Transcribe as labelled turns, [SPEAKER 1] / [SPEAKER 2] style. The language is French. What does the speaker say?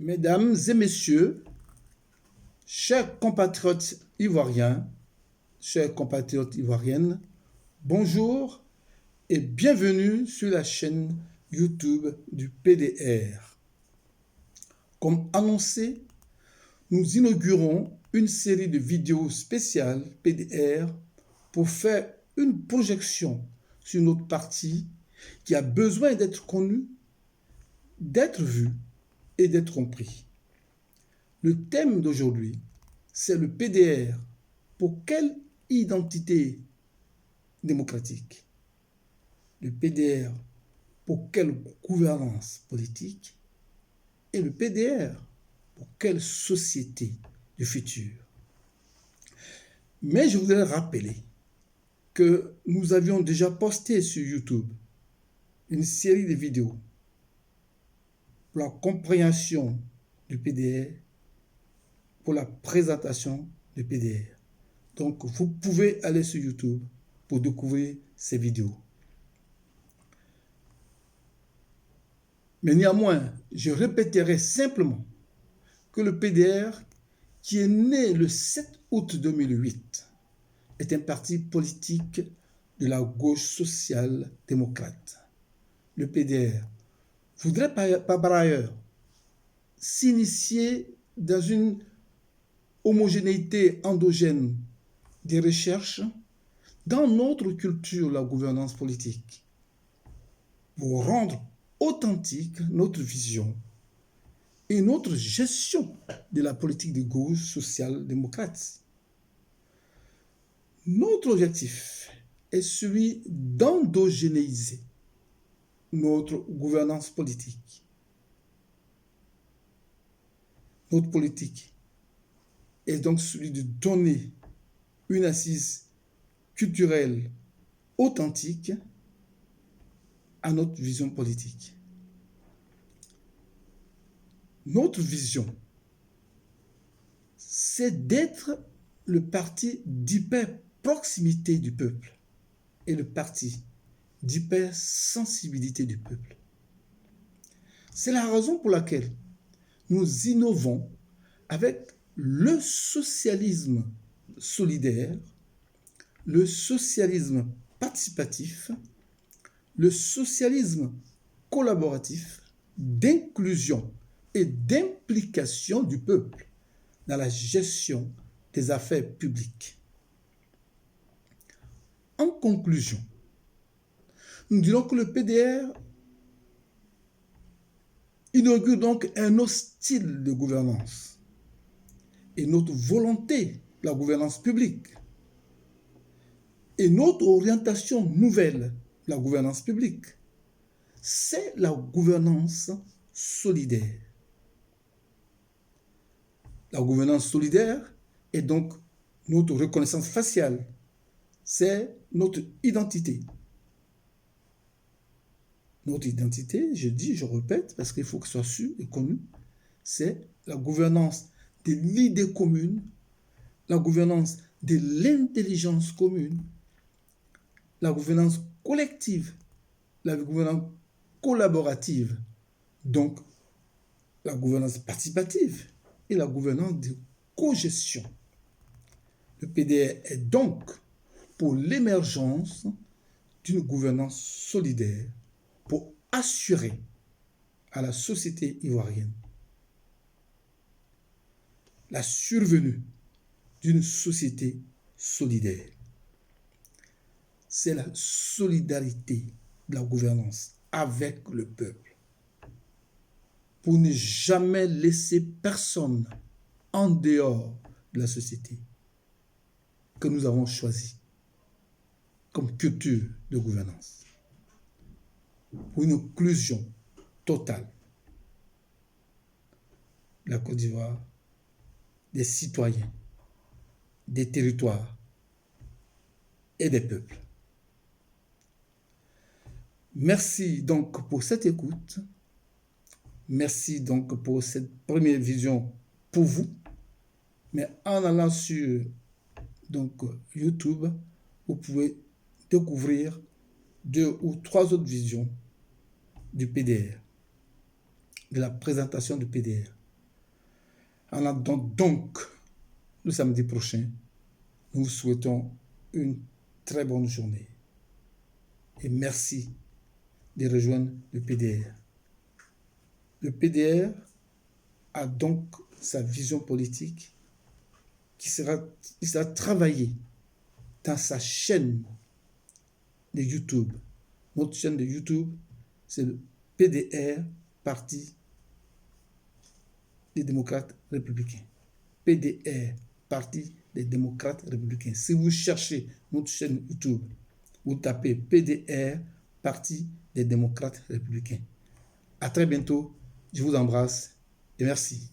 [SPEAKER 1] Mesdames et messieurs, chers compatriotes ivoiriens, chères compatriotes ivoiriennes, bonjour et bienvenue sur la chaîne YouTube du PDR. Comme annoncé, nous inaugurons une série de vidéos spéciales PDR pour faire une projection sur notre parti qui a besoin d'être connu, d'être vu et d'être compris. Le thème d'aujourd'hui, c'est le PDR. Pour quelle identité démocratique? Le PDR, pour quelle gouvernance politique? Et le PDR, pour quelle société du futur? Mais je voudrais rappeler que nous avions déjà posté sur YouTube une série de vidéos pour la compréhension du PDR, pour la présentation du PDR. Donc, vous pouvez aller sur YouTube pour découvrir ces vidéos. Mais néanmoins, je répéterai simplement que le PDR, qui est né le 7 août 2008, est un parti politique de la gauche social-démocrate. Le PDR voudrait par ailleurs s'initier dans une homogénéité endogène des recherches dans notre culture, la gouvernance politique, pour rendre authentique notre vision et notre gestion de la politique de gauche social-démocrate. Notre objectif est celui d'endogénéiser notre gouvernance politique. Notre politique est donc celui de donner une assise culturelle authentique à notre vision politique. Notre vision, c'est d'être le parti d'hyper-proximité du peuple et le parti d'hypersensibilité du peuple. C'est la raison pour laquelle nous innovons avec le socialisme solidaire, le socialisme participatif, le socialisme collaboratif, d'inclusion et d'implication du peuple dans la gestion des affaires publiques. En conclusion, nous dirons que le PDR inaugure donc un autre style de gouvernance et notre volonté, la gouvernance publique, et notre orientation nouvelle, la gouvernance publique, c'est la gouvernance solidaire. La gouvernance solidaire est donc notre reconnaissance faciale, c'est notre identité. Notre identité, je dis, je répète, parce qu'il faut que ce soit su et connu, c'est la gouvernance de l'idée commune, la gouvernance de l'intelligence commune, la gouvernance collective, la gouvernance collaborative, donc la gouvernance participative et la gouvernance de cogestion. Le PDR est donc pour l'émergence d'une gouvernance solidaire pour assurer à la société ivoirienne la survenue d'une société solidaire. C'est la solidarité de la gouvernance avec le peuple pour ne jamais laisser personne en dehors de la société que nous avons choisi comme culture de gouvernance, pour une inclusion totale de la Côte d'Ivoire, des citoyens, des territoires et des peuples. Merci donc pour cette écoute. Merci donc pour cette première vision pour vous. Mais en allant sur donc, YouTube, vous pouvez découvrir 2 ou 3 autres visions du PDR, de la présentation du PDR. En attendant donc le samedi prochain, nous vous souhaitons une très bonne journée. Et merci de rejoindre le PDR. Le PDR a donc sa vision politique qui sera travaillée dans sa chaîne de YouTube. Notre chaîne de YouTube, c'est le PDR, Parti des démocrates républicains. PDR, Parti des démocrates républicains. Si vous cherchez notre chaîne YouTube, vous tapez PDR, Parti des démocrates républicains. À très bientôt. Je vous embrasse et merci.